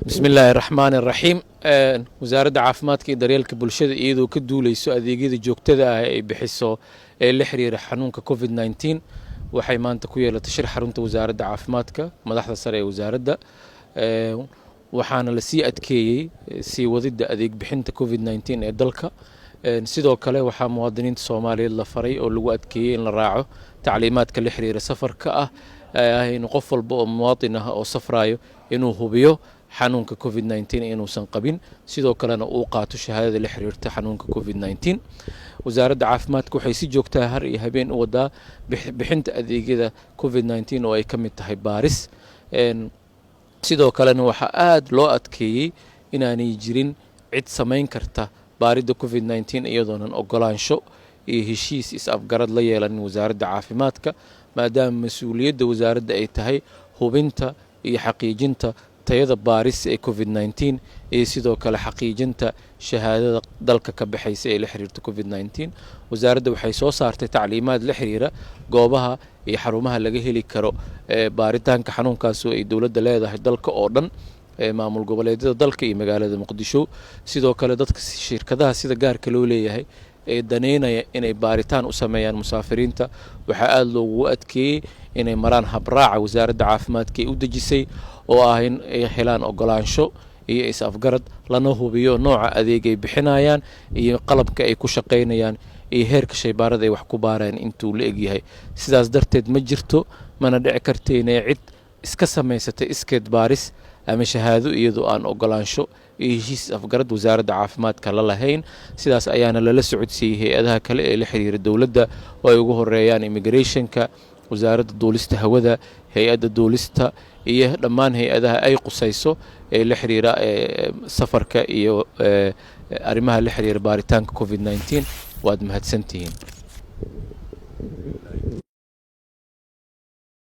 بسم الله الرحمن الرحيم وزارة عافمادك دريالك بلشدة إيدو كدوليسو أديجيدا جوجتدا ay bixiso ee la xiriira xanuunka COVID-19 waxay maanta ku yeelatay shir xarunta wasaaradda caafimaadka madaxda sare ee wasaaradda waxaana la sii adkeeyay sii wadida adeeg bixinta COVID-19 ee dalka sidoo kale waxaa muwaadiniinta Soomaaliyeed la faray oo lagu adkeeyay in la raaco tacliimaadka la xiriira safarka in qof walba oo muwaadin ah oo safrayo inuu hubiyo xanuunka COVID-19 inuusan qabin sidoo kalena uu qaato shahaadada la xiriirta xanuunka COVID-19 wasaaradda caafimaadka waxay si joogto ah har iyo habeen u wadaa bixinta adeegyada COVID-19 oo ay ka mid tahay baaris sidoo kalena waxa aad loo adkeeyay inaanay jirin cid samayn karta baarida COVID-19 iyadoonan ogolaansho iyo heshiis is-afgarad la yeelanin wasaaradda caafimaadka maadaama mas'uuliyadda wasaaradda ay tahay hubinta iyo xaqiijinta tayada baaris ee COVID-19 iyo sidoo kale xaqiijinta shahaadada dalka ka baxaysa ee la xiriirta COVID-19 wasaaradda waxay soo saartay tacliimaad la xiriira goobaha iyo xarumaha laga heli karo baaritaanka xanuunkaas oo ay dawladda leedahay dalka oo dhan maamul goboleedyada dalka iyo magaalada Muqdisho sidoo kale dadka shirkadaha sida gaarka loo leeyahay ee daneynaya inay baaritaan u sameeyaan musaafiriinta waxa aad loogu adkeeyay inay maraan habraaca wasaaradda caafimaadka ee u dejisay oo ah in ay helaan ogolaansho iyo is-afgarad lana hubiyo nooca adeeg ay bixinayaan iyo qalabka ay ku shaqeynayaan iyo heerka shaybaarada ay wax ku baaraan intuu la egyahay sidaas darteed ma jirto mana dhici karto inay cid iska samaysatay iskeed baaris ama shahaado iyadoo aan ogolaansho iyo heshiis afgarad wasaaradda caafimaadka la lahayn sidaas ayaana lala socodsiiyay hay'adaha kale ee la xiriira dawladda oo ay ugu horeeyaan immigrationka wasaaradda duulista hawada hay'adda duulista iyo dhammaan hay'adaha ay qusayso ee la xiriira safarka iyo arrimaha la xiriira baaritaanka COVID-19 waad mahadsantihiin